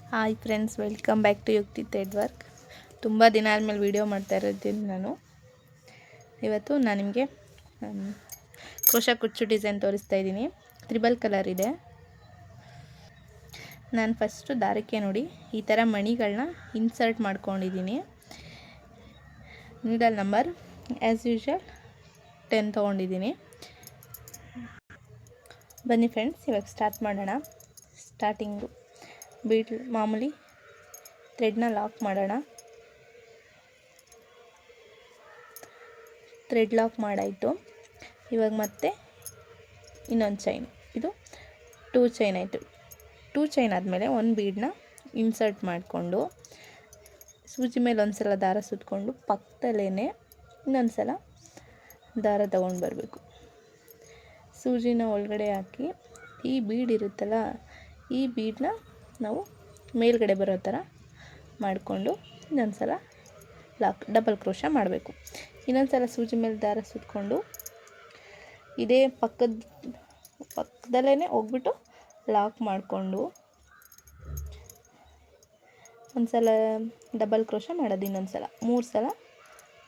Hi friends, welcome back to Yukti thread work. ತುಂಬ ದಿನ ಆದಮೇಲೆ ವೀಡಿಯೋ ಮಾಡ್ತಾ ಇರೋದ್ದೀನಿ ನಾನು. ಇವತ್ತು ನಾನು ನಿಮಗೆ ಕ್ರೋಶಾ ಕುಚ್ಚು ಡಿಸೈನ್ ತೋರಿಸ್ತಾ ಇದ್ದೀನಿ. ತ್ರಿಬಲ್ ಕಲರ್ ಇದೆ. ನಾನು ಫಸ್ಟು ದಾರಕ್ಕೆ ನೋಡಿ ಈ ಥರ ಮಣಿಗಳನ್ನ ಇನ್ಸರ್ಟ್ ಮಾಡ್ಕೊಂಡಿದ್ದೀನಿ. ನೀಡಲ್ ನಂಬರ್ ಆ್ಯಸ್ ಯೂಶುವಲ್ 10 ತೊಗೊಂಡಿದ್ದೀನಿ. ಬನ್ನಿ ಫ್ರೆಂಡ್ಸ್, ಇವಾಗ ಸ್ಟಾರ್ಟ್ ಮಾಡೋಣ. ಸ್ಟಾರ್ಟಿಂಗು ಬೀಡ್ ಮಾಮೂಲಿ ಥ್ರೆಡ್ನ ಲಾಕ್ ಮಾಡೋಣ. ಥ್ರೆಡ್ ಲಾಕ್ ಮಾಡಾಯಿತು. ಇವಾಗ ಮತ್ತೆ ಇನ್ನೊಂದು ಚೈನ್, ಇದು 2 ಚೈನ್ ಆಯಿತು. 2 ಚೈನ್ ಆದಮೇಲೆ ಒಂದು ಬೀಡನ್ನ ಇನ್ಸರ್ಟ್ ಮಾಡಿಕೊಂಡು ಸೂಜಿ ಮೇಲೆ ಒಂದು ಸಲ ದಾರ ಸುತ್ತಕೊಂಡು ಪಕ್ಕದಲ್ಲೇ ಇನ್ನೊಂದು ಸಲ ದಾರ ತಗೊಂಡು ಬರಬೇಕು. ಸೂಜಿನ ಒಳಗಡೆ ಹಾಕಿ ಈ ಬೀಡ್ ಇರುತ್ತಲ್ಲ, ಈ ಬೀಡನ್ನ ನಾವು ಮೇಲ್ಗಡೆ ಬರೋ ಥರ ಮಾಡಿಕೊಂಡು ಇನ್ನೊಂದು ಸಲ ಡಬಲ್ ಕ್ರೋಶಾ ಮಾಡಬೇಕು. ಇನ್ನೊಂದು ಸಲ ಸೂಜಿ ಮೇಲೆ ದಾರ ಸುತ್ತಕೊಂಡು ಇದೇ ಪಕ್ಕದಲ್ಲೇ ಹೋಗ್ಬಿಟ್ಟು ಲಾಕ್ ಮಾಡಿಕೊಂಡು ಒಂದು ಸಲ ಡಬಲ್ ಕ್ರೋಶಾ ಮಾಡೋದು. ಇನ್ನೊಂದು ಸಲ 3 ಸಲ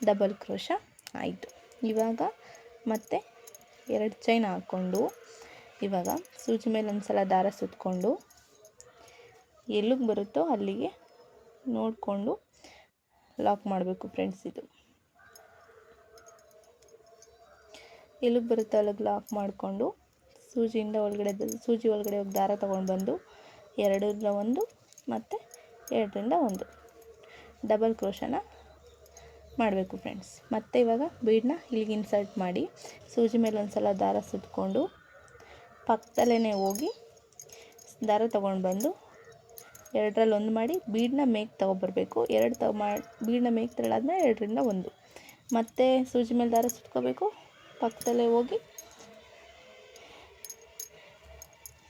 ಡಬಲ್ ಕ್ರೋಶಾ ಆಯಿತು. ಇವಾಗ ಮತ್ತೆ 2 ಚೈನ್ ಹಾಕ್ಕೊಂಡು ಇವಾಗ ಸೂಜಿ ಮೇಲೆ ಒಂದು ಸಲ ದಾರ ಸುತ್ತಕೊಂಡು ಎಲ್ಲಿಗೆ ಬರುತ್ತೋ ಅಲ್ಲಿಗೆ ನೋಡಿಕೊಂಡು ಲಾಕ್ ಮಾಡಬೇಕು ಫ್ರೆಂಡ್ಸ್. ಇದು ಎಲ್ಲಿಗೆ ಬರುತ್ತೋ ಅಲ್ಲಿಗೆ ಲಾಕ್ ಮಾಡಿಕೊಂಡು ಸೂಜಿ ಒಳಗಡೆ ಹೋಗಿ ದಾರ ತೊಗೊಂಡು ಬಂದು 2ರಿಂದ 1 ಮತ್ತು 2ರಿಂದ 1 ಡಬಲ್ ಕ್ರೋಶಾನ ಮಾಡಬೇಕು ಫ್ರೆಂಡ್ಸ್. ಮತ್ತು ಇವಾಗ ಬೀಡನ್ನ ಇಲ್ಲಿಗೆ ಇನ್ಸರ್ಟ್ ಮಾಡಿ ಸೂಜಿ ಮೇಲೆ ಒಂದು ಸಲ ದಾರ ಸುತ್ತಕೊಂಡು ಪಕ್ಕದಲ್ಲೇ ಹೋಗಿ ದಾರ ತೊಗೊಂಡು ಬಂದು 2ರಲ್ಲಿ 1 ಮಾಡಿ ಬೀಡನ್ನ ಮೇಕ್ ತೊಗೊಬರ್ಬೇಕು. ಬೀಡನ್ನ ಮೇಕ್ ತಳ್ಳಾದ್ಮೇಲೆ 2ರಿಂದ 1 ಮತ್ತು ಸೂಜಿ ಮೇಲೆ ದಾರ ಸುತ್ಕೋಬೇಕು. ಪಕ್ಕದಲ್ಲೇ ಹೋಗಿ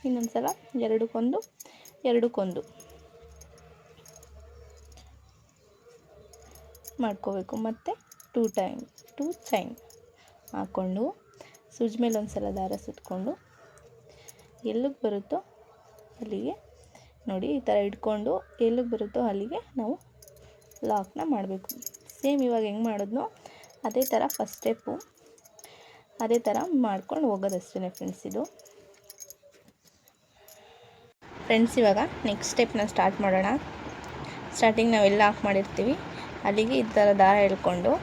ಇನ್ನೊಂದು ಸಲ 2ಕ್ಕೆ 1 ಮಾಡ್ಕೋಬೇಕು. ಮತ್ತು 2 ಚೈನ್ ಹಾಕ್ಕೊಂಡು ಸೂಜಿ ಮೇಲೆ ಒಂದು ಸಲ ದಾರ ಸುತ್ತಕೊಂಡು ಎಲ್ಲಿಗೆ ಬರುತ್ತೋ ಅಲ್ಲಿಗೆ ನೋಡಿ ಈ ಥರ ಇಟ್ಕೊಂಡು ಎಲ್ಲಿಗೆ ಬರುತ್ತೋ ಅಲ್ಲಿಗೆ ನಾವು ಲಾಕ್ನ ಮಾಡಬೇಕು. ಸೇಮ್ ಇವಾಗ ಹೆಂಗೆ ಮಾಡಿದ್ನೋ ಅದೇ ಥರ ಫಸ್ಟ್ ಸ್ಟೆಪ್ಪು ಅದೇ ಥರ ಮಾಡ್ಕೊಂಡು ಹೋಗೋದಷ್ಟೇ ಫ್ರೆಂಡ್ಸ್. ಇದು ಫ್ರೆಂಡ್ಸ್, ಇವಾಗ ನೆಕ್ಸ್ಟ್ ಸ್ಟೆಪ್ನ ಸ್ಟಾರ್ಟ್ ಮಾಡೋಣ. ಸ್ಟಾರ್ಟಿಂಗ್ ನಾವೆಲ್ಲ ಲಾಕ್ ಮಾಡಿರ್ತೀವಿ ಅಲ್ಲಿಗೆ ಈ ಥರ ದಾರ ಎಳ್ಕೊಂಡು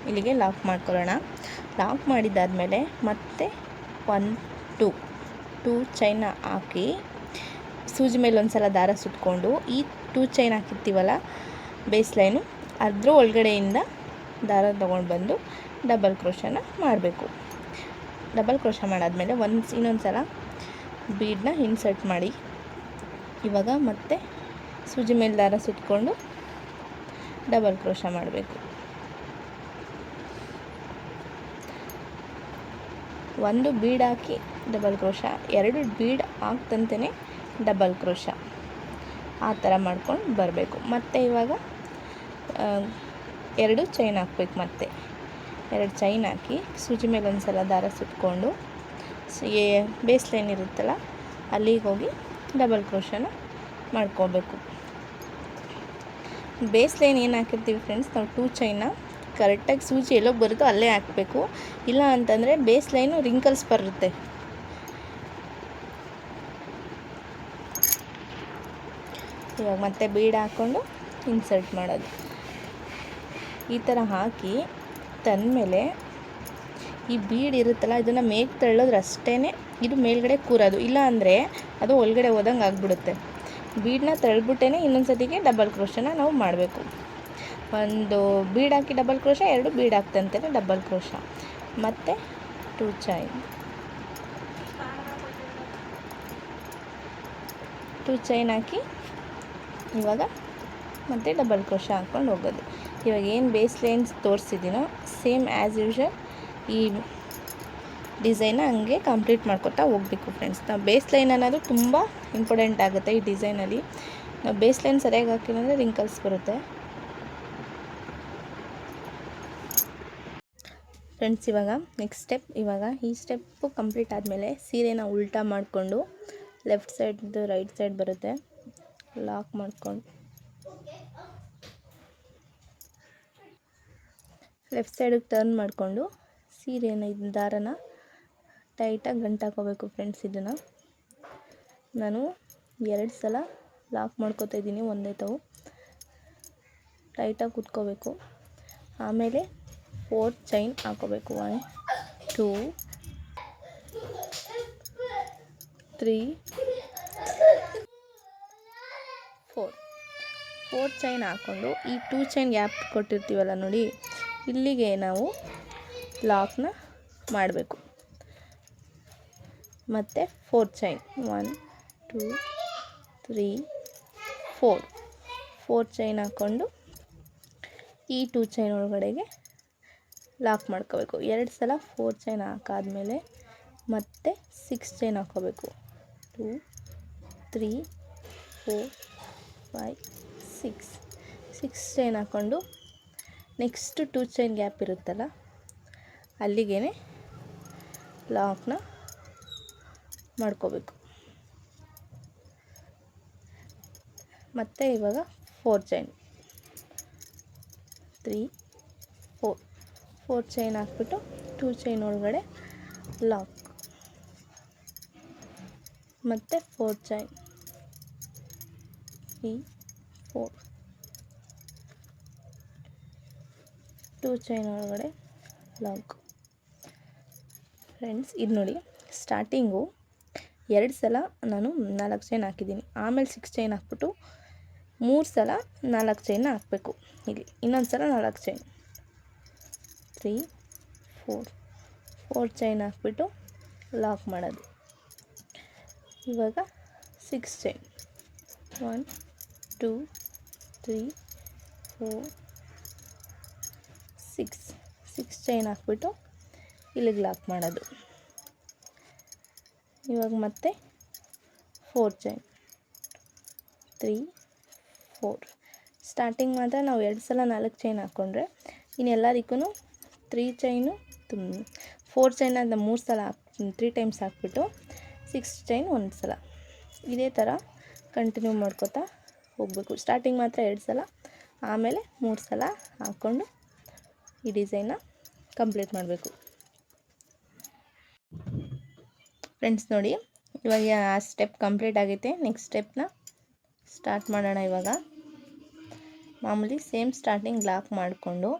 ಇಲ್ಲಿಗೆ ಲಾಕ್ ಮಾಡ್ಕೊಳ್ಳೋಣ. ಲಾಕ್ ಮಾಡಿದ್ದಾದಮೇಲೆ ಮತ್ತೆ 1 2 ಚೈನ ಹಾಕಿ ಸೂಜಿ ಮೇಲೆ ಒಂದು ಸಲ ದಾರ ಸುತ್ತಕೊಂಡು ಈ 2 ಚೈನ್ ಹಾಕಿರ್ತೀವಲ್ಲ ಬೇಸ್ ಲೈನು, ಅದ್ರ ಒಳಗಡೆಯಿಂದ ದಾರ ತೊಗೊಂಡು ಬಂದು ಡಬಲ್ ಕ್ರೋಶಾನ ಮಾಡಬೇಕು. ಡಬಲ್ ಕ್ರೋಶಾ ಮಾಡಾದಮೇಲೆ ಇನ್ನೊಂದು ಸಲ ಬೀಡನ್ನ ಇನ್ಸರ್ಟ್ ಮಾಡಿ ಇವಾಗ ಮತ್ತೆ ಸೂಜಿ ಮೇಲೆ ದಾರ ಸುತ್ತಕೊಂಡು ಡಬಲ್ ಕ್ರೋಶಾ ಮಾಡಬೇಕು. 1 ಬೀಡ್ ಹಾಕಿ ಡಬಲ್ ಕ್ರೋಶಾ, 2 ಬೀಡ್ ಹಾಕ್ತಂತೆಯೇ ಡಬಲ್ ಕ್ರೋಶಾ, ಆ ಥರ ಮಾಡ್ಕೊಂಡು ಬರಬೇಕು. ಮತ್ತು ಇವಾಗ 2 ಚೈನ್ ಹಾಕ್ಬೇಕು. ಮತ್ತೆ 2 ಚೈನ್ ಹಾಕಿ ಸೂಜಿ ಮೇಲೆ ಒಂದು ಸಲ ದಾರ ಸುತ್ತಕೊಂಡು ಬೇಸ್ ಲೈನ್ ಇರುತ್ತಲ್ಲ ಅಲ್ಲಿಗೆ ಹೋಗಿ ಡಬಲ್ ಕ್ರೋಶಾನ ಮಾಡ್ಕೋಬೇಕು. ಬೇಸ್ ಲೈನ್ ಏನು ಹಾಕಿರ್ತೀವಿ ಫ್ರೆಂಡ್ಸ್, ನಾವು 2 ಚೈನ್ನ ಕರೆಕ್ಟಾಗಿ ಸೂಜಿ ಎಲ್ಲೋಗಿ ಬರುತ್ತೋ ಅಲ್ಲೇ ಹಾಕಬೇಕು. ಇಲ್ಲ ಅಂತಂದರೆ ಬೇಸ್ ಲೈನು ರಿಂಕಲ್ಸ್ ಬರುತ್ತೆ. ಇವಾಗ ಮತ್ತೆ ಬೀಡ್ ಹಾಕ್ಕೊಂಡು ಇನ್ಸರ್ಟ್ ಮಾಡೋದು. ಈ ಥರ ಹಾಕಿ ತಂದಮೇಲೆ ಈ ಬೀಡ್ ಇರುತ್ತಲ್ಲ ಇದನ್ನು ಮೇಕ್ ತಳ್ಳೋದ್ರೆ ಅಷ್ಟೇ ಇದು ಮೇಲ್ಗಡೆ ಕೂರೋದು. ಇಲ್ಲ ಅಂದರೆ ಅದು ಒಳಗಡೆ ಹೋದಂಗೆ ಆಗಿಬಿಡುತ್ತೆ. ಬೀಡನ್ನ ತಳ್ಬಿಟ್ಟೇ ಇನ್ನೊಂದು ಸತಿಗೆ ಡಬಲ್ ಕ್ರೋಶಾನ ನಾವು ಮಾಡಬೇಕು. 1 ಬೀಡ್ ಹಾಕಿ ಡಬಲ್ ಕ್ರೋಶಾ, 2 ಬೀಡ್ ಹಾಕ್ತಂತೆಯೇ ಡಬಲ್ ಕ್ರೋಶಾ, ಮತ್ತು 2 ಚೈನ್ 2 ಚೈನ್ ಹಾಕಿ ಇವಾಗ ಮತ್ತೆ ಡಬಲ್ ಕ್ರೋಶಾ ಹಾಕ್ಕೊಂಡು ಹೋಗೋದು. ಇವಾಗ ಏನು ಬೇಸ್ ಲೈನ್ಸ್ ತೋರಿಸಿದ್ದೀನೋ ಸೇಮ್ ಆ್ಯಸ್ ಯೂಶುವಲ್ ಈ ಡಿಸೈನ್ನ ಹಂಗೆ ಕಂಪ್ಲೀಟ್ ಮಾಡ್ಕೊತಾ ಹೋಗಬೇಕು ಫ್ರೆಂಡ್ಸ್. ನಾವು ಬೇಸ್ ಲೈನ್ ಅನ್ನೋದು ತುಂಬ ಇಂಪಾರ್ಟೆಂಟ್ ಆಗುತ್ತೆ ಈ ಡಿಸೈನಲ್ಲಿ. ನಾವು ಬೇಸ್ ಲೈನ್ ಸರಿಯಾಗಿ ಹಾಕಿಲ್ಲ ಅಂದರೆ ರಿಂಕಲ್ಸ್ ಬರುತ್ತೆ ಫ್ರೆಂಡ್ಸ್. ಇವಾಗ ನೆಕ್ಸ್ಟ್ ಸ್ಟೆಪ್, ಇವಾಗ ಈ ಸ್ಟೆಪ್ಪು ಕಂಪ್ಲೀಟ್ ಆದಮೇಲೆ ಸೀರೆನ ಉಲ್ಟಾ ಮಾಡಿಕೊಂಡು ಲೆಫ್ಟ್ ಸೈಡ್ದು ರೈಟ್ ಸೈಡ್ ಬರುತ್ತೆ ಲಾಕ್ ಮಾಡ್ಕೊಂಡು ಲೆಫ್ಟ್ ಸೈಡಿಗೆ ಟರ್ನ್ ಮಾಡಿಕೊಂಡು ಸೀರೆನ ದಾರನ ಟೈಟಾಗಿ ಗಂಟಾಕೋಬೇಕು ಫ್ರೆಂಡ್ಸ್. ಇದನ್ನು ನಾನು 2 ಸಲ ಲಾಕ್ ಮಾಡ್ಕೋತಾ ಇದ್ದೀನಿ, ಒಂದೇ ತಾವು ಟೈಟಾಗಿ ಕುತ್ಕೋಬೇಕು. ಆಮೇಲೆ 4 ಚೈನ್ ಹಾಕೋಬೇಕು. 1 2 3 4 ಚೈನ್ ಹಾಕ್ಕೊಂಡು ಈ 2 ಚೈನ್ ಗ್ಯಾಪ್ ಕೊಟ್ಟಿರ್ತೀವಲ್ಲ ನೋಡಿ, ಇಲ್ಲಿಗೆ ನಾವು ಲಾಕ್ನ ಮಾಡಬೇಕು. ಮತ್ತು 4 ಚೈನ್ 1 2 3 4 ಚೈನ್ ಹಾಕ್ಕೊಂಡು ಈ 2 ಚೈನ್ ಒಳಗಡೆಗೆ ಲಾಕ್ ಮಾಡ್ಕೋಬೇಕು. 2 ಸಲ 4 ಚೈನ್ ಹಾಕಾದ್ಮೇಲೆ ಮತ್ತೆ 6 ಚೈನ್ ಹಾಕೋಬೇಕು. 2 3 4 5 6 ಚೈನ್ ಹಾಕ್ಕೊಂಡು ನೆಕ್ಸ್ಟ್ 2 ಚೈನ್ ಗ್ಯಾಪ್ ಇರುತ್ತಲ್ಲ ಅಲ್ಲಿಗೆ ಲಾಕ್ನ ಮಾಡ್ಕೋಬೇಕು. ಮತ್ತು ಇವಾಗ 4 ಚೈನ್ 3 4 ಚೈನ್ ಹಾಕ್ಬಿಟ್ಟು 2 ಚೈನ್ ಒಳಗಡೆ ಲಾಕ್, ಮತ್ತು 4 ಚೈನ್ 3 4 2 ಚೈನ್ ಒಳಗಡೆ ಲಾಕ್. ಫ್ರೆಂಡ್ಸ್ ಇದು ನೋಡಿ, ಸ್ಟಾರ್ಟಿಂಗು 2 ಸಲ ನಾನು 4 ಚೈನ್ ಹಾಕಿದ್ದೀನಿ, ಆಮೇಲೆ 6 ಚೈನ್ ಹಾಕ್ಬಿಟ್ಟು 3 ಸಲ 4 ಚೈನ್ ಹಾಕಬೇಕು. ಇಲ್ಲಿ ಇನ್ನೊಂದು ಸಲ 4 ಚೈನ್ 3 4 ಚೈನ್ ಹಾಕ್ಬಿಟ್ಟು ಲಾಕ್ ಮಾಡೋದು. ಇವಾಗ 6 ಚೈನ್ 1 2 3 4 6 ಚೈನ್ ಹಾಕ್ಬಿಟ್ಟು ಇಲ್ಲಿಗೆ ಲಾಕ್ ಮಾಡೋದು. ಇವಾಗ ಮತ್ತೆ 4 ಚೈನ್ 3 4 ಸ್ಟಾರ್ಟಿಂಗ್ ಮಾತ್ರ ನಾವು 2 ಸಲ 4 ಚೈನ್ ಹಾಕ್ಕೊಂಡ್ರೆ ಇನ್ನೆಲ್ಲದಕ್ಕೂ 3 ಚೈನು 4 ಚೈನ್ ಅಂತ 3 ಸಲ 3 ಟೈಮ್ಸ್ ಹಾಕ್ಬಿಟ್ಟು 6 ಚೈನ್ 1 ಸಲ, ಇದೇ ಥರ ಕಂಟಿನ್ಯೂ ಮಾಡ್ಕೋತಾ ಹೋಗಬೇಕು. ಸ್ಟಾರ್ಟಿಂಗ್ ಮಾತ್ರ 2 ಸಲ, ಆಮೇಲೆ 3 ಸಲ ಹಾಕ್ಕೊಂಡು ಈ ಡಿಸೈನ್ನ ಕಂಪ್ಲೀಟ್ ಮಾಡಬೇಕು. ಫ್ರೆಂಡ್ಸ್ ನೋಡಿ, ಇವಾಗ ಆ ಸ್ಟೆಪ್ ಕಂಪ್ಲೀಟ್ ಆಗೈತೆ. ನೆಕ್ಸ್ಟ್ ಸ್ಟೆಪ್ನ ಸ್ಟಾರ್ಟ್ ಮಾಡೋಣ. ಇವಾಗ ಮಾಮೂಲಿ ಸೇಮ್ ಸ್ಟಾರ್ಟಿಂಗ್ ಲಾಕ್ ಮಾಡಿಕೊಂಡು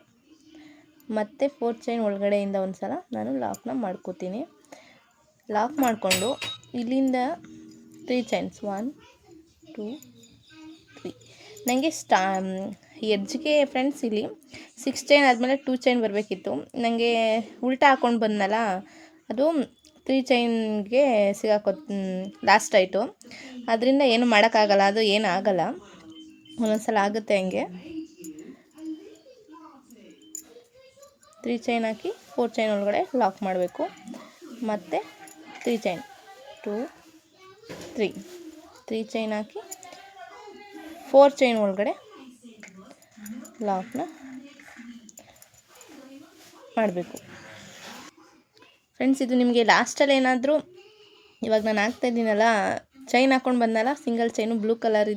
ಮತ್ತೆ 4 ಚೈನ್ ಒಳಗಡೆಯಿಂದ ಒಂದು ಸಲ ನಾನು ಲಾಕ್ನ ಮಾಡ್ಕೋತೀನಿ. ಲಾಕ್ ಮಾಡಿಕೊಂಡು ಇಲ್ಲಿಂದ 3 ಚೈನ್ಸ್ 1 2 3 ನನಗೆ ಎಡ್ಜ್ಗೆ ಫ್ರೆಂಡ್ಸ್ ಇಲ್ಲಿ 6 ಚೈನ್ ಆದಮೇಲೆ 2 ಚೈನ್ ಬರಬೇಕಿತ್ತು. ನನಗೆ ಉಲ್ಟಾ ಹಾಕ್ಕೊಂಡು ಬಂದನಲ್ಲ, ಅದು 3 ಚೈನ್ಗೆ ಸಿಗಾಕೋ ಲಾಸ್ಟ್ ಆಯಿತು. ಅದರಿಂದ ಏನು ಮಾಡೋಕ್ಕಾಗಲ್ಲ, ಅದು ಏನು ಆಗಲ್ಲ, ಒಂದೊಂದ್ಸಲ ಆಗುತ್ತೆ ಹಂಗೆ. 3 ಚೈನ್ ಹಾಕಿ 4 ಚೈನ್ ಒಳಗಡೆ ಲಾಕ್ ಮಾಡಬೇಕು. ಮತ್ತು 3 ಚೈನ್ 2 3 ಚೈನ್ ಹಾಕಿ 4 ಚೈನ್ ಒಳಗಡೆ ಲಾಕ್ನ ಮಾಡಬೇಕು. ಫ್ರೆಂಡ್ಸ್ ಇದು ನಿಮಗೆ ಲಾಸ್ಟಲ್ಲಿ ಏನಾದರೂ, ಇವಾಗ ನಾನು ಹಾಕ್ತಾಯಿದ್ದೀನಲ್ಲ, ಚೈನ್ ಹಾಕ್ಕೊಂಡು ಬಂದಲ್ಲ ಸಿಂಗಲ್ ಚೈನು ಬ್ಲೂ ಕಲರ್,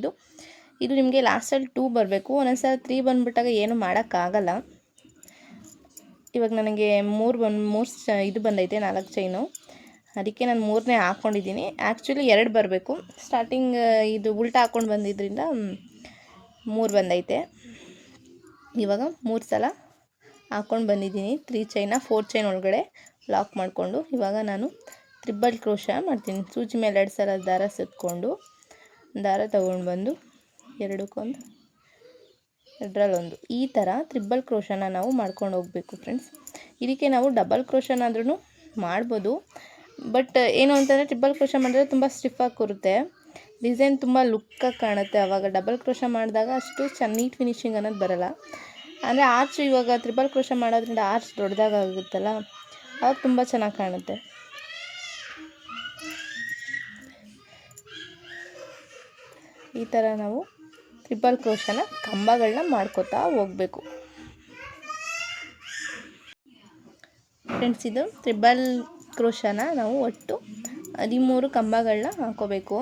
ಇದು ನಿಮಗೆ ಲಾಸ್ಟಲ್ಲಿ 2 ಬರಬೇಕು. ಒಂದೊಂದ್ಸಲ 3 ಬಂದುಬಿಟ್ಟಾಗ ಏನು ಮಾಡೋಕ್ಕಾಗಲ್ಲ. ಇವಾಗ ನನಗೆ 3 ಇದು ಬಂದೈತೆ 4 ಚೈನು, ಅದಕ್ಕೆ ನಾನು 3ನೇ ಹಾಕ್ಕೊಂಡಿದ್ದೀನಿ. ಆ್ಯಕ್ಚುಲಿ 2 ಬರಬೇಕು. ಸ್ಟಾರ್ಟಿಂಗ್ ಇದು ಉಲ್ಟಾ ಹಾಕ್ಕೊಂಡು ಬಂದಿದ್ದರಿಂದ 3 ಬಂದೈತೆ. ಇವಾಗ 3 ಸಲ ಹಾಕ್ಕೊಂಡು ಬಂದಿದ್ದೀನಿ 3 ಚೈನ 4 ಚೈನ್ ಒಳಗಡೆ ಲಾಕ್ ಮಾಡಿಕೊಂಡು. ಇವಾಗ ನಾನು ತ್ರಿಬಲ್ ಕ್ರೋಶ ಮಾಡ್ತೀನಿ. ಸೂಜಿ ಮೇಲೆ 2 ಸಲ ದಾರ ಸುತ್ಕೊಂಡು ದಾರ ತೊಗೊಂಡು ಬಂದು ಎರಡಕ್ಕೊಂದು ಎರಡರಲ್ಲೊಂದು ಈ ಥರ ತ್ರಿಬಲ್ ಕ್ರೋಶನ ನಾವು ಮಾಡ್ಕೊಂಡು ಹೋಗಬೇಕು ಫ್ರೆಂಡ್ಸ್. ಇದಕ್ಕೆ ನಾವು ಡಬಲ್ ಕ್ರೋಶನಾದ್ರೂ ಮಾಡ್ಬೋದು, ಬಟ್ ಏನು ಅಂತಂದರೆ ಟ್ರಿಬಲ್ ಕ್ರೋಶ ಮಾಡಿದ್ರೆ ತುಂಬ ಸ್ಟಿಫಾಗಿ ಕೂರುತ್ತೆ, ಡಿಸೈನ್ ತುಂಬ ಲುಕ್ಕಾಗಿ ಕಾಣುತ್ತೆ. ಆವಾಗ ಡಬಲ್ ಕ್ರೋಶ ಮಾಡಿದಾಗ ಅಷ್ಟು ನೀಟ್ ಫಿನಿಶಿಂಗ್ ಅನ್ನೋದು ಬರೋಲ್ಲ. ಅಂದರೆ ಆರ್ಚ್ ಇವಾಗ ತ್ರಿಬಲ್ ಕ್ರೋಶ ಮಾಡೋದ್ರಿಂದ ಆರ್ಚ್ ದೊಡ್ಡದಾಗುತ್ತಲ್ಲ, ಆವಾಗ ತುಂಬ ಚೆನ್ನಾಗಿ ಕಾಣುತ್ತೆ. ಈ ಥರ ನಾವು ಟ್ರಿಬಲ್ ಕ್ರೋಶನ ಕಂಬಗಳನ್ನ ಮಾಡ್ಕೋತಾ ಹೋಗಬೇಕು ಫ್ರೆಂಡ್ಸ್. ಇದು ಟ್ರಿಬಲ್ ಕ್ರೋಶನ ನಾವು ಒಟ್ಟು 13 ಕಂಬಗಳನ್ನ ಹಾಕೋಬೇಕು.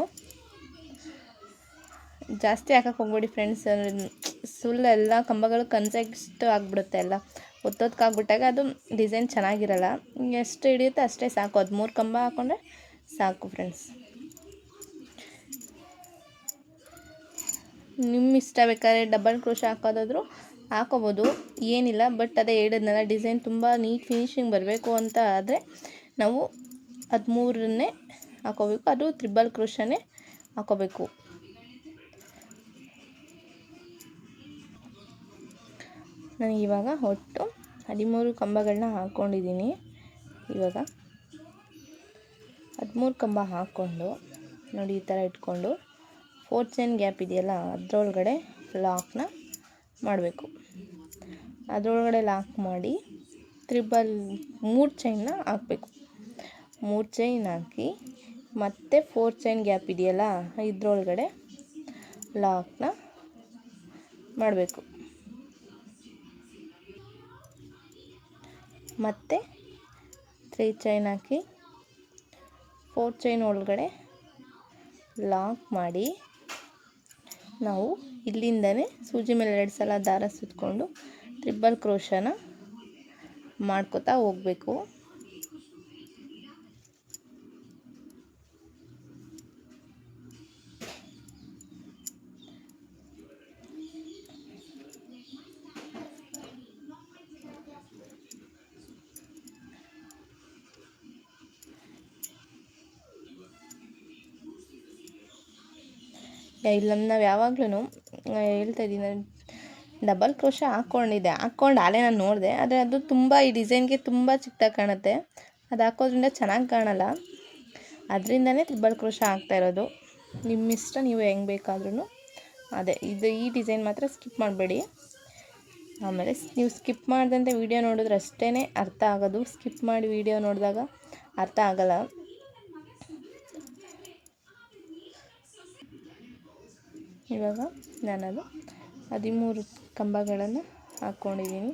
ಜಾಸ್ತಿ ಹಾಕಕ್ಕೆ ಹೋಗ್ಬೇಡಿ ಫ್ರೆಂಡ್ಸ್, ಎಲ್ಲ ಕಂಬಗಳು ಕನ್ಸೆಕ್ಸ್ಟ್ ಆಗಿಬಿಡುತ್ತೆ. ಎಲ್ಲ ಒತ್ತೊತ್ಕಾಗ್ಬಿಟ್ಟಾಗ ಅದು ಡಿಸೈನ್ ಚೆನ್ನಾಗಿರಲ್ಲ. ಎಷ್ಟು ಹಿಡಿಯುತ್ತೆ ಅಷ್ಟೇ ಸಾಕು, 13 ಕಂಬ ಹಾಕ್ಕೊಂಡ್ರೆ ಸಾಕು ಫ್ರೆಂಡ್ಸ್. ನಿಮ್ಮ ಇಷ್ಟ, ಬೇಕಾದ್ರೆ ಡಬಲ್ ಕ್ರೋಶ ಹಾಕೋದಾದರೂ ಹಾಕೋಬೋದು, ಏನಿಲ್ಲ. ಬಟ್ ಅದೇ ಹೇಳಿದ್ನಲ್ಲ, ಡಿಸೈನ್ ತುಂಬ ನೀಟ್ ಫಿನಿಶಿಂಗ್ ಬರಬೇಕು ಅಂತ ಆದರೆ ನಾವು 13ನೇ ಹಾಕೋಬೇಕು, ಅದು ತ್ರಿಬಲ್ ಕ್ರೋಶನೇ ಹಾಕೋಬೇಕು. ನಾನು ಇವಾಗ ಒಟ್ಟು 13 ಕಂಬಗಳನ್ನ ಹಾಕ್ಕೊಂಡಿದ್ದೀನಿ. ಇವಾಗ 13 ಕಂಬ ಹಾಕ್ಕೊಂಡು ನೋಡಿ ಈ ಥರ ಇಟ್ಕೊಂಡು 4 ಚೈನ್ ಗ್ಯಾಪ್ ಇದೆಯಲ್ಲ ಅದರೊಳಗಡೆ ಲಾಕ್ನ ಮಾಡಬೇಕು. ಅದರೊಳಗಡೆ ಲಾಕ್ ಮಾಡಿ 3 ಚೈನ್ನ ಹಾಕಬೇಕು. 3 ಚೈನ್ ಹಾಕಿ ಮತ್ತೆ 4 ಚೈನ್ ಗ್ಯಾಪ್ ಇದೆಯಲ್ಲ ಇದ್ರೊಳಗಡೆ ಲಾಕ್ನ ಮಾಡಬೇಕು. ಮತ್ತು 3 ಚೈನ್ ಹಾಕಿ 4 ಚೈನ್ ಒಳಗಡೆ ಲಾಕ್ ಮಾಡಿ ನಾವು ಇಲ್ಲಿಂದನೇ ಸೂಜಿ ಮೇಲೆ 2 ಸಲ ದಾರ ಸುತ್ತಕೊಂಡು ತ್ರಿಬಲ್ ಕ್ರೋಶನ ಮಾಡ್ಕೋತಾ ಹೋಗಬೇಕು. ಇಲ್ಲ, ನಾವು ಯಾವಾಗಲೂ ಹೇಳ್ತಾ ಇದ್ದೀನಿ, ಡಬಲ್ ಕ್ರೋಶ ಹಾಕ್ಕೊಂಡು ಆಲೇ ನಾನು ನೋಡಿದೆ, ಆದರೆ ಅದು ತುಂಬ ಈ ಡಿಸೈನ್ಗೆ ತುಂಬ ಚಿಕ್ಕದಾಗಿ ಕಾಣುತ್ತೆ. ಅದು ಹಾಕೋದ್ರಿಂದ ಚೆನ್ನಾಗಿ ಕಾಣಲ್ಲ, ಅದರಿಂದನೇ ತ್ರಿಬಲ್ ಕ್ರೋಶ ಹಾಕ್ತಾಯಿರೋದು. ನಿಮ್ಮ ಇಷ್ಟ, ನೀವು ಹೆಂಗೆ ಬೇಕಾದ್ರೂ ಅದೇ ಈ ಡಿಸೈನ್ ಮಾತ್ರ ಸ್ಕಿಪ್ ಮಾಡಬೇಡಿ. ಆಮೇಲೆ ನೀವು ಸ್ಕಿಪ್ ಮಾಡಿದಂತೆ ವೀಡಿಯೋ ನೋಡಿದ್ರೆ ಅಷ್ಟೇ ಅರ್ಥ ಆಗೋದು, ಸ್ಕಿಪ್ ಮಾಡಿ ವೀಡಿಯೋ ನೋಡಿದಾಗ ಅರ್ಥ ಆಗಲ್ಲ. ಇವಾಗ ನಾನದು 13 ಕಂಬಗಳನ್ನು ಹಾಕ್ಕೊಂಡಿದ್ದೀನಿ.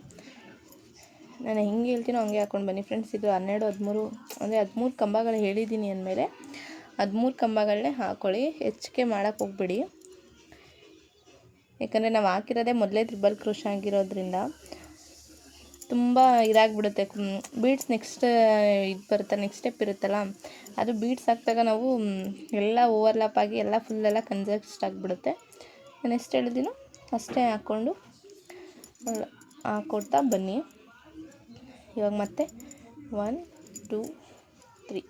ನಾನು ಹೆಂಗೆ ಹೇಳ್ತೀನೋ ಹಂಗೆ ಹಾಕ್ಕೊಂಡು ಬನ್ನಿ ಫ್ರೆಂಡ್ಸ್. ಇದು 12, 13 ಅಂದರೆ 13 ಕಂಬಗಳು ಹೇಳಿದ್ದೀನಿ ಅಂದಮೇಲೆ 13 ಕಂಬಗಳನ್ನೇ ಹಾಕ್ಕೊಳ್ಳಿ, ಹೆಚ್ಚಿಗೆ ಮಾಡೋಕ್ಕೆ ಹೋಗ್ಬೇಡಿ. ಯಾಕಂದರೆ ನಾವು ಹಾಕಿರೋದೇ ಮೊದಲೇ ತ್ರಿಬಲ್ ಕ್ರೋಶ ಆಗಿರೋದ್ರಿಂದ ತುಂಬ ಇದಾಗಿಬಿಡುತ್ತೆ. ಬೀಡ್ಸ್ ನೆಕ್ಸ್ಟ್ ಇದು ಬರುತ್ತೆ, ನೆಕ್ಸ್ಟ್ ಸ್ಟೆಪ್ ಇರುತ್ತಲ್ಲ, ಅದು ಬೀಡ್ಸ್ ಹಾಕಿದಾಗ ನಾವು ಎಲ್ಲ ಓವರ್ಲಾಪ್ ಆಗಿ ಎಲ್ಲ ಫುಲ್ಲೆಲ್ಲ ಕನ್ಜಸ್ಟ್ ಆಗಿಬಿಡುತ್ತೆ. ನಾನು ಎಷ್ಟು ಹೇಳಿದ್ದೀನೋ ಅಷ್ಟೇ ಹಾಕ್ಕೊಂಡು ಹಾಕ್ಕೊಡ್ತಾ ಬನ್ನಿ. ಇವಾಗ ಮತ್ತೆ 1 2 3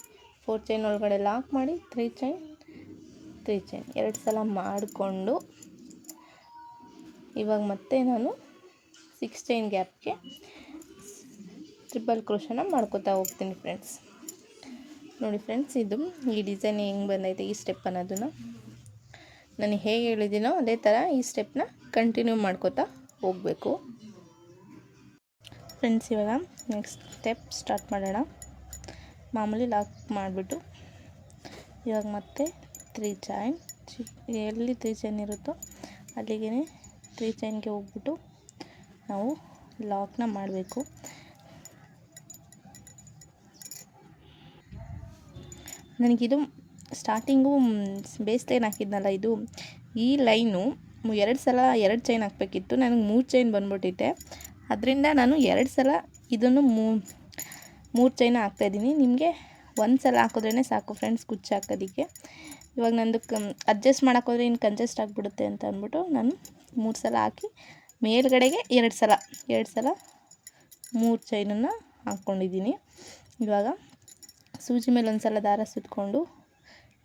4 ಚೈನ್ ಒಳಗಡೆ ಲಾಕ್ ಮಾಡಿ 3 ಚೈನ್ 2 ಸಲ ಮಾಡಿಕೊಂಡು ಇವಾಗ ಮತ್ತೆ ನಾನು 6 ಚೈನ್ ಗ್ಯಾಪ್ಗೆ ತ್ರಿಬಲ್ ಕ್ರೋಶನ ಮಾಡ್ಕೋತಾ ಹೋಗ್ತೀನಿ ಫ್ರೆಂಡ್ಸ್. ನೋಡಿ ಫ್ರೆಂಡ್ಸ್, ಇದು ಈ ಡಿಸೈನ್ ಹೆಂಗೆ ಬಂದೈತೆ ಈ ಸ್ಟೆಪ್ ಅನ್ನೋದನ್ನು ನಾನು ಹೇಗೆ ಹೇಳಿದ್ದೀನೋ ಅದೇ ಥರ ಈ ಸ್ಟೆಪ್ನ ಕಂಟಿನ್ಯೂ ಮಾಡ್ಕೋತಾ ಹೋಗಬೇಕು ಫ್ರೆಂಡ್ಸ್. ಇವಾಗ ನೆಕ್ಸ್ಟ್ ಸ್ಟೆಪ್ ಸ್ಟಾರ್ಟ್ ಮಾಡೋಣ. ಮಾಮೂಲಿ ಲಾಕ್ ಮಾಡಿಬಿಟ್ಟು ಇವಾಗ ಮತ್ತೆ 3 ಚೈನ್, ಎಲ್ಲಿ 3 ಚೈನ್ ಇರುತ್ತೋ ಅಲ್ಲಿಗೆ 3 ಚೈನ್ಗೆ ಹೋಗ್ಬಿಟ್ಟು ನಾವು ಲಾಕ್ನ ಮಾಡಬೇಕು. ನನಗಿದು ಸ್ಟಾರ್ಟಿಂಗು ಬೇಸ್ ಲೈನ್ ಹಾಕಿದ್ನಲ್ಲ, ಇದು ಈ ಲೈನು 2 ಸಲ 2 ಚೈನ್ ಹಾಕಬೇಕಿತ್ತು, ನನಗೆ 3 ಚೈನ್ ಬಂದ್ಬಿಟ್ಟಿದೆ. ಅದರಿಂದ ನಾನು 2 ಸಲ ಇದನ್ನು 3 ಚೈನ ಹಾಕ್ತಾಯಿದ್ದೀನಿ. ನಿಮಗೆ 1 ಸಲ ಹಾಕಿದ್ರೇ ಸಾಕು ಫ್ರೆಂಡ್ಸ್ ಕುಚ್ಚು ಹಾಕೋದಕ್ಕೆ. ಇವಾಗ ನಂದು ಅಡ್ಜಸ್ಟ್ ಮಾಡೋಕ್ಕೋದ್ರೆ ಇನ್ನು ಕಂಜೆಸ್ಟ್ ಆಗಿಬಿಡುತ್ತೆ ಅಂತ ಅಂದ್ಬಿಟ್ಟು ನಾನು 3 ಸಲ ಹಾಕಿ ಮೇಲ್ಗಡೆಗೆ 2 ಸಲ 3 ಚೈನನ್ನು ಹಾಕ್ಕೊಂಡಿದ್ದೀನಿ. ಇವಾಗ ಸೂಜಿ ಮೇಲೆ ಒಂದು ಸಲ ದಾರ ಸುತ್ತಕೊಂಡು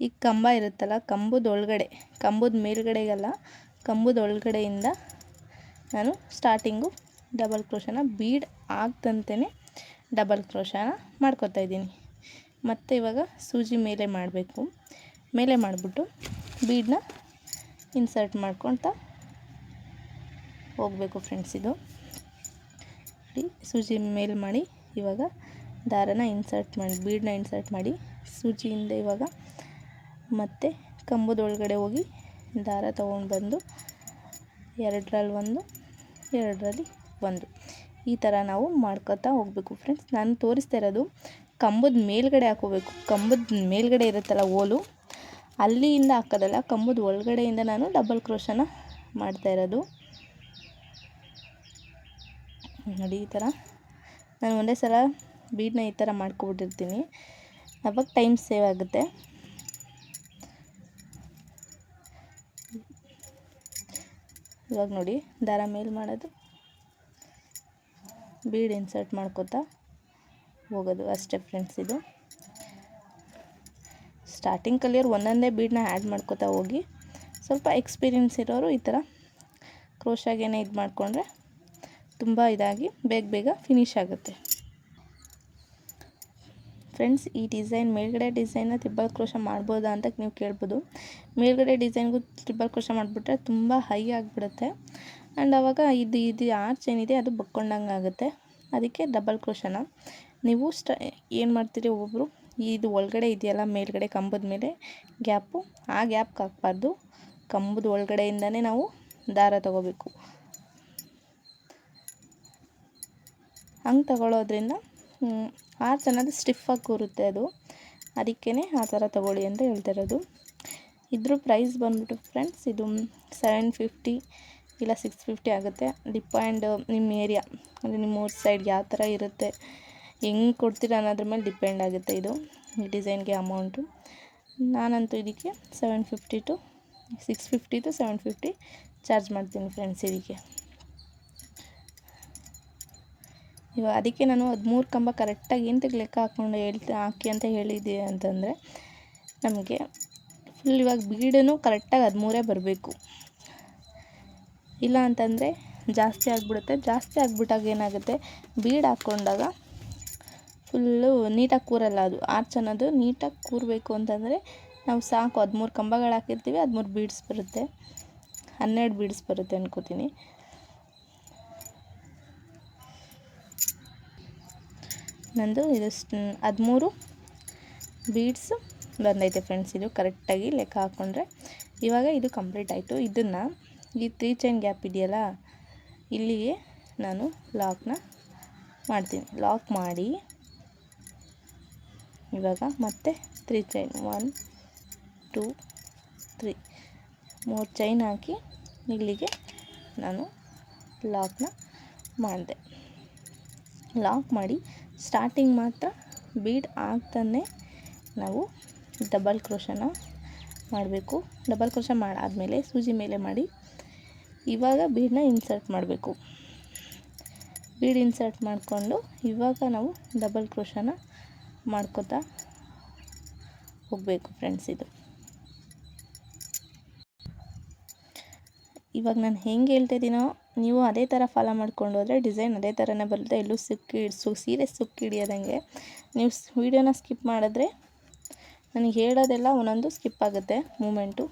ಈ ಕಂಬ ಇರುತ್ತಲ್ಲ, ಕಂಬದ ಮೇಲ್ಗಡೆಗಲ್ಲ, ಕಂಬದ ಒಳಗಡೆಯಿಂದ ನಾನು ಸ್ಟಾರ್ಟಿಂಗು ಡಬಲ್ ಕ್ರೋಶನ ಬೀಡ್ ಆಗ್ತಂತೆಯೇ ಡಬಲ್ ಕ್ರೋಶನ ಮಾಡ್ಕೊತಾ ಇದ್ದೀನಿ. ಮತ್ತು ಇವಾಗ ಸೂಜಿ ಮೇಲೆ ಮಾಡಬೇಕು. ಮೇಲೆ ಮಾಡಿಬಿಟ್ಟು ಬೀಡನ್ನ ಇನ್ಸರ್ಟ್ ಮಾಡ್ಕೊತಾ ಹೋಗಬೇಕು ಫ್ರೆಂಡ್ಸ್. ಇದು ಸೂಜಿ ಮೇಲೆ ಮಾಡಿ ಇವಾಗ ದಾರನ ಇನ್ಸರ್ಟ್ ಮಾಡಿ, ಬೀಡನ್ನ ಇನ್ಸರ್ಟ್ ಮಾಡಿ ಸೂಜಿಯಿಂದ ಇವಾಗ ಮತ್ತೆ ಕಂಬದ ಒಳಗಡೆ ಹೋಗಿ ದಾರ ತೊಗೊಂಡು ಬಂದು 2ರಲ್ಲಿ 1 2ರಲ್ಲಿ 1 ಈ ಥರ ನಾವು ಮಾಡ್ಕೊತಾ ಹೋಗಬೇಕು ಫ್ರೆಂಡ್ಸ್. ನಾನು ತೋರಿಸ್ತಾ ಇರೋದು ಕಂಬದ ಮೇಲ್ಗಡೆ ಹಾಕೋಬೇಕು. ಕಂಬದ ಮೇಲ್ಗಡೆ ಇರುತ್ತಲ್ಲ ಓಲು, ಅಲ್ಲಿಂದ ಹಾಕೋದಲ್ಲ, ಕಂಬದ ಒಳಗಡೆಯಿಂದ ನಾನು ಡಬಲ್ ಕ್ರೋಶನ ಮಾಡ್ತಾಯಿರೋದು. ನೋಡಿ ಈ ಥರ ನಾನು ಒಂದೇ ಸಲ ಬೀಡನ್ನ ಈ ಥರ ಮಾಡ್ಕೊಬಿಟ್ಟಿರ್ತೀನಿ, ಅವಾಗ ಟೈಮ್ ಸೇವ್ ಆಗುತ್ತೆ. ಇವಾಗ ನೋಡಿ ದಾರ ಮೇಲೆ ಮಾಡೋದು, ಬೀಡ್ ಇನ್ಸರ್ಟ್ ಮಾಡ್ಕೋತಾ ಹೋಗೋದು ಅಷ್ಟೇ ಫ್ರೆಂಡ್ಸ್. ಇದು ಸ್ಟಾರ್ಟಿಂಗ್ ಕಲಿಯೋರು ಒಂದೊಂದೇ ಬೀಡನ್ನ ಆ್ಯಡ್ ಮಾಡ್ಕೋತಾ ಹೋಗಿ, ಸ್ವಲ್ಪ ಎಕ್ಸ್ಪೀರಿಯೆನ್ಸ್ ಇರೋರು ಈ ಥರ ಕ್ರೋಶಾಗೇನೆ ಇದು ಮಾಡಿಕೊಂಡ್ರೆ ತುಂಬ ಇದಾಗಿ ಬೇಗ ಫಿನಿಶ್ ಆಗುತ್ತೆ ಫ್ರೆಂಡ್ಸ್. ಈ ಡಿಸೈನ್ ಮೇಲ್ಗಡೆ ಡಿಸೈನ್ನ ತ್ರಿಬಲ್ ಕ್ರೋಶ ಮಾಡ್ಬೋದಾ ಅಂತ ನೀವು ಕೇಳ್ಬೋದು. ಮೇಲ್ಗಡೆ ಡಿಸೈನ್ಗೂ ತ್ರಿಬಲ್ ಕ್ರೋಶ ಮಾಡಿಬಿಟ್ರೆ ತುಂಬ ಹೈ ಆಗಿಬಿಡುತ್ತೆ, ಆ್ಯಂಡ್ ಆವಾಗ ಇದು ಆರ್ಚ್ ಏನಿದೆ ಅದು ಬಕ್ಕೊಂಡಂಗೆ ಆಗುತ್ತೆ. ಅದಕ್ಕೆ ಡಬಲ್ ಕ್ರೋಶನ ನೀವು ಏನು ಮಾಡ್ತೀರಿ, ಒಬ್ಬೊಬ್ಬರು ಇದು ಒಳಗಡೆ ಇದೆಯಲ್ಲ ಮೇಲ್ಗಡೆ ಕಂಬದ ಮೇಲೆ ಗ್ಯಾಪು, ಆ ಗ್ಯಾಪ್ಗೆ ಹಾಕ್ಬಾರ್ದು, ಕಂಬದ ಒಳಗಡೆಯಿಂದನೇ ನಾವು ದಾರ ತಗೋಬೇಕು. ಹಂಗೆ ತಗೊಳ್ಳೋದ್ರಿಂದ ಆರ್ಚ್ ಅನ್ನೋದು ಸ್ಟಿಫಾಗಿ ಕೂರುತ್ತೆ, ಅದು ಅದಕ್ಕೇ ಆ ಥರ ತೊಗೊಳ್ಳಿ ಅಂತ ಹೇಳ್ತಿರೋದು. ಇದ್ರ ಪ್ರೈಸ್ ಬಂದ್ಬಿಟ್ಟು ಫ್ರೆಂಡ್ಸ್ ಇದು 750 ಇಲ್ಲ 650 ಆಗುತ್ತೆ. ಡಿಪೆಂಡ್ ನಿಮ್ಮ ಏರಿಯಾ ಅಂದರೆ ನಿಮ್ಮ ಊರ ಸೈಡ್ ಯಾವ ಥರ ಇರುತ್ತೆ, ಹೆಂಗೆ ಕೊಡ್ತೀರ ಅನ್ನೋದ್ರ ಮೇಲೆ ಡಿಪೆಂಡ್ ಆಗುತ್ತೆ ಇದು ಈ ಡಿಸೈನ್ಗೆ ಅಮೌಂಟು. ನಾನಂತೂ ಇದಕ್ಕೆ 650 to 750 ಚಾರ್ಜ್ ಮಾಡ್ತೀನಿ ಫ್ರೆಂಡ್ಸ್ ಇದಕ್ಕೆ. ಇವಾಗ ಅದಕ್ಕೆ ನಾನು 13 ಕಂಬ ಕರೆಕ್ಟಾಗಿ ಎಂತಕ್ಕೆ ಲೆಕ್ಕ ಹಾಕ್ಕೊಂಡು ಹಾಕಿ ಅಂತ ಹೇಳಿದ್ದೆ ಅಂತಂದರೆ, ನಮಗೆ ಫುಲ್ ಇವಾಗ ಬೀಡೂ ಕರೆಕ್ಟಾಗಿ 13 ಬರಬೇಕು. ಇಲ್ಲ ಅಂತಂದರೆ ಜಾಸ್ತಿ ಆಗಿಬಿಡುತ್ತೆ. ಜಾಸ್ತಿ ಆಗಿಬಿಟ್ಟಾಗ ಏನಾಗುತ್ತೆ, ಬೀಡ್ ಹಾಕ್ಕೊಂಡಾಗ ಫುಲ್ಲು ನೀಟಾಗಿ ಕೂರಲ್ಲ. ಅದು ಆರ್ಚ್ ಅನ್ನೋದು ನೀಟಾಗಿ ಕೂರಬೇಕು ಅಂತಂದರೆ ನಾವು ಸಾಕು 13 ಕಂಬಗಳು ಹಾಕಿರ್ತೀವಿ, 13 ಬೀಡ್ಸ್ ಬರುತ್ತೆ, 12 ಬೀಡ್ಸ್ ಬರುತ್ತೆ ಅನ್ಕೋತೀನಿ. ನಂದು ಇದು 13 ಬೀಡ್ಸು ಬಂದೈತೆ ಫ್ರೆಂಡ್ಸ್. ಇದು ಕರೆಕ್ಟಾಗಿ ಲೆಕ್ಕ ಹಾಕ್ಕೊಂಡ್ರೆ ಇವಾಗ ಇದು ಕಂಪ್ಲೀಟ್ ಆಯಿತು. ಇದನ್ನು ಈ 3 ಚೈನ್ ಗ್ಯಾಪ್ ಇದೆಯಲ್ಲ, ಇಲ್ಲಿಗೆ ನಾನು ಲಾಕ್ನ ಮಾಡ್ತೀನಿ. ಲಾಕ್ ಮಾಡಿ ಇವಾಗ ಮತ್ತೆ 3 ಚೈನ್ 1 2 3 3 ಚೈನ್ ಹಾಕಿ ಇಲ್ಲಿಗೆ ನಾನು ಲಾಕ್ನ ಮಾಡಿದೆ. ಲಾಕ್ ಮಾಡಿ ಸ್ಟಾರ್ಟಿಂಗ್ ಮಾತ್ರ ಬೀಡ್ ಆಗ್ತಾನೆ ನಾವು ಡಬಲ್ ಕ್ರೋಶನ ಮಾಡಬೇಕು. ಡಬಲ್ ಕ್ರೋಶ ಮಾಡಾದಮೇಲೆ ಸೂಜಿ ಮೇಲೆ ಮಾಡಿ ಇವಾಗ ಬೀಡನ್ನ ಇನ್ಸರ್ಟ್ ಮಾಡಬೇಕು. ಬೀಡ್ ಇನ್ಸರ್ಟ್ ಮಾಡಿಕೊಂಡು ಇವಾಗ ನಾವು ಡಬಲ್ ಕ್ರೋಶನ ಮಾಡ್ಕೋತಾ ಹೋಗಬೇಕು ಫ್ರೆಂಡ್ಸ್. ಇದು ಇವಾಗ ನಾನು ಹೆಂಗೆ ಹೇಳ್ತಾಯಿದ್ದೀನೋ ನೀವು ಅದೇ ಥರ ಫಾಲೋ ಮಾಡ್ಕೊಂಡು ಹೋದರೆ ಡಿಸೈನ್ ಅದೇ ಥರನೇ ಬರುತ್ತೆ. ಎಲ್ಲೂ ಸೀರೆ ಸುಕ್ಕಿ ಹಿಡಿಯೋದಂಗೆ. ನೀವು ವೀಡಿಯೋನ ಸ್ಕಿಪ್ ಮಾಡಿದ್ರೆ ನನಗೆ ಹೇಳೋದೆಲ್ಲ ಒಂದೊಂದು ಸ್ಕಿಪ್ ಆಗುತ್ತೆ ಮೂಮೆಂಟು.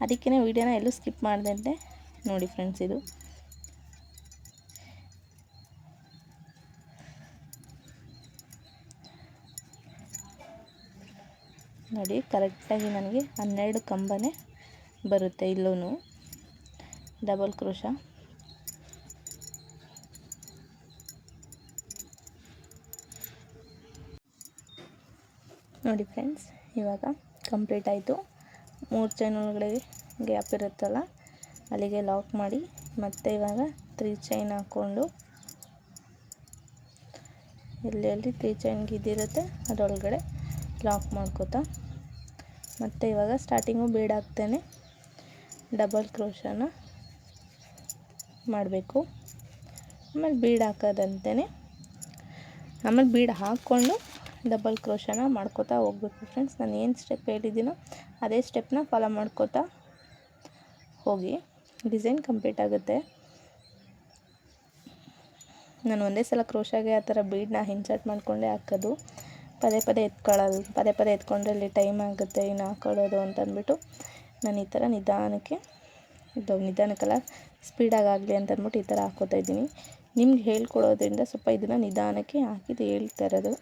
ಅದಕ್ಕೇ ವೀಡಿಯೋನ ಎಲ್ಲೂ ಸ್ಕಿಪ್ ಮಾಡಿದಂತೆ ನೋಡಿ ಫ್ರೆಂಡ್ಸ್. ಇದು ನೋಡಿ ಕರೆಕ್ಟಾಗಿ ನನಗೆ 12 ಕಂಬನೇ ಬರುತ್ತೆ. ಇಲ್ಲೂ ಡಬಲ್ ಕ್ರೋಶ ನೋಡಿ ಫ್ರೆಂಡ್ಸ್. ಇವಾಗ ಕಂಪ್ಲೀಟ್ ಆಯಿತು. 3 ಚೈನ್ ಒಳಗಡೆ ಗ್ಯಾಪ್ ಇರುತ್ತಲ್ಲ ಅಲ್ಲಿಗೆ ಲಾಕ್ ಮಾಡಿ ಮತ್ತೆ ಇವಾಗ 3 ಚೈನ್ ಹಾಕ್ಕೊಂಡು ಎಲ್ಲೆಲ್ಲಿ 3 ಚೈನ್ಗೆ ಇದಿರುತ್ತೆ ಅದರೊಳಗಡೆ ಲಾಕ್ ಮಾಡ್ಕೋತಾ ಮತ್ತು ಇವಾಗ ಸ್ಟಾರ್ಟಿಂಗು ಬೀಡ್ ಹಾಕ್ತೇನೆ ಡಬಲ್ ಕ್ರೋಶನ ಮಾಡಬೇಕು. ಆಮೇಲೆ ಬೀಡ್ ಹಾಕೋದಂತೆಯೇ ಆಮೇಲೆ ಬೀಡ್ ಹಾಕ್ಕೊಂಡು ಡಬಲ್ ಕ್ರೋಶನ ಮಾಡ್ಕೋತಾ ಹೋಗ್ಬೇಕು ಫ್ರೆಂಡ್ಸ್. ನಾನು ಏನು ಸ್ಟೆಪ್ ಹೇಳಿದ್ದೀನೋ ಅದೇ ಸ್ಟೆಪ್ನ ಫಾಲೋ ಮಾಡ್ಕೋತಾ ಹೋಗಿ ಡಿಸೈನ್ ಕಂಪ್ಲೀಟ್ ಆಗುತ್ತೆ. ನಾನು ಒಂದೇ ಸಲ ಕ್ರೋಶಾಗೆ ಆ ಥರ ಬೀಡನ್ನ ಇನ್ಸರ್ಟ್ ಮಾಡಿಕೊಂಡೇ ಹಾಕೋದು. ಪದೇ ಎತ್ಕೊಂಡ್ರೆ ಅಲ್ಲಿ ಟೈಮ್ ಆಗುತ್ತೆ ಇನ್ನು ಹಾಕೊಳ್ಳೋದು ಅಂತಂದ್ಬಿಟ್ಟು ನಾನು ಈ ಥರ ನಿಧಾನಕ್ಕೆಲ್ಲ ಸ್ಪೀಡಾಗಲಿ ಅಂತಂದ್ಬಿಟ್ಟು ಈ ಥರ ಹಾಕೋತಾ ಇದ್ದೀನಿ. ನಿಮ್ಗೆ ಹೇಳ್ಕೊಡೋದ್ರಿಂದ ಸ್ವಲ್ಪ ಇದನ್ನು ನಿಧಾನಕ್ಕೆ ಹಾಕಿದ್ದು ಹೇಳ್ತಾ ಇರೋದು.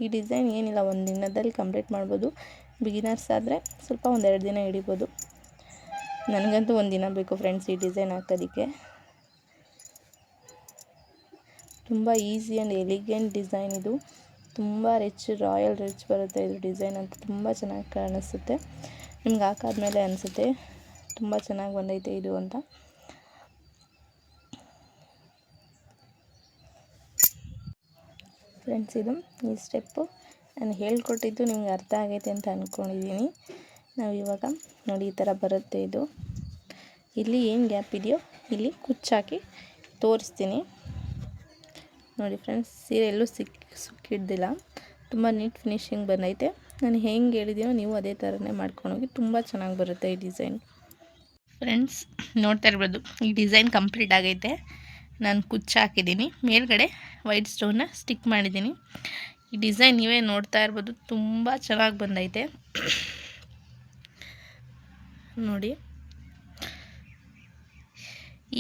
ಈ ಡಿಸೈನ್ ಏನಿಲ್ಲ, ಒಂದು ದಿನದಲ್ಲಿ ಕಂಪ್ಲೀಟ್ ಮಾಡ್ಬೋದು. ಬಿಗಿನರ್ಸ್ ಆದರೆ ಸ್ವಲ್ಪ 1-2 ದಿನ ಹಿಡಿಬೋದು. ನನಗಂತೂ 1 ದಿನ ಬೇಕು ಫ್ರೆಂಡ್ಸ್ ಈ ಡಿಸೈನ್ ಹಾಕೋದಕ್ಕೆ. ತುಂಬ ಈಸಿ ಆ್ಯಂಡ್ ಎಲಿಗೆಂಟ್ ಡಿಸೈನ್ ಇದು. ತುಂಬ ರಾಯಲ್ ರಿಚ್ ಬರುತ್ತೆ ಇದು ಡಿಸೈನ್ ಅಂತ. ತುಂಬ ಚೆನ್ನಾಗಿ ಕಾಣಿಸುತ್ತೆ. ನಿಮ್ಗೆ ಹಾಕಾದ್ಮೇಲೆ ಅನಿಸುತ್ತೆ ತುಂಬ ಚೆನ್ನಾಗಿ ಬಂದೈತೆ ಇದು ಅಂತ. ಫ್ರೆಂಡ್ಸ್, ಇದು ಈ ಸ್ಟೆಪ್ಪು ನಾನು ಹೇಳ್ಕೊಟ್ಟಿದ್ದು ನಿಮ್ಗೆ ಅರ್ಥ ಆಗೈತೆ ಅಂತ ಅಂದ್ಕೊಂಡಿದ್ದೀನಿ. ನಾವು ಇವಾಗ ನೋಡಿ ಈ ಥರ ಬರುತ್ತೆ ಇದು. ಇಲ್ಲಿ ಏನು ಗ್ಯಾಪ್ ಇದೆಯೋ ಇಲ್ಲಿ ಕುಚ್ಚಾಕಿ ತೋರಿಸ್ತೀನಿ ನೋಡಿ ಫ್ರೆಂಡ್ಸ್. ಸೀರೆ ಎಲ್ಲೂ ಸುಕ್ಕಿಡ್ದಿಲ್ಲ, ತುಂಬ ನೀಟ್ ಫಿನಿಶಿಂಗ್ ಬಂದೈತೆ. ನಾನು ಹೆಂಗೆ ಹೇಳಿದ್ದೀನೋ ನೀವು ಅದೇ ಥರನೇ ಮಾಡ್ಕೊಂಡೋಗಿ, ತುಂಬ ಚೆನ್ನಾಗಿ ಬರುತ್ತೆ ಈ ಡಿಸೈನ್. ಫ್ರೆಂಡ್ಸ್, ನೋಡ್ತಾ ಇರ್ಬೋದು ಈ ಡಿಸೈನ್ ಕಂಪ್ಲೀಟ್ ಆಗೈತೆ. ನಾನು ಕುಚ್ಚು ಹಾಕಿದ್ದೀನಿ, ಮೇಲ್ಗಡೆ ವೈಟ್ ಸ್ಟೋನ್ನ ಸ್ಟಿಕ್ ಮಾಡಿದ್ದೀನಿ. ಈ ಡಿಸೈನ್ ನೀವೇ ನೋಡ್ತಾ ಇರ್ಬೋದು, ತುಂಬ ಚೆನ್ನಾಗಿ ಬಂದೈತೆ ನೋಡಿ.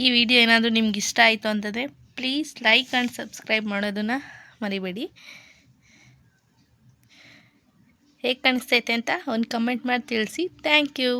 ಈ ವಿಡಿಯೋ ಏನಾದರೂ ನಿಮ್ಗೆ ಇಷ್ಟ ಆಯಿತು ಅಂತಂದರೆ ಪ್ಲೀಸ್ ಲೈಕ್ ಆ್ಯಂಡ್ ಸಬ್ಸ್ಕ್ರೈಬ್ ಮಾಡೋದನ್ನು ಮರಿಬೇಡಿ. ಹೇಗೆ ಕಾಣಿಸ್ತೈತೆ ಅಂತ ಒಂದು ಕಮೆಂಟ್ ಮಾಡಿ ತಿಳಿಸಿ. Thank you.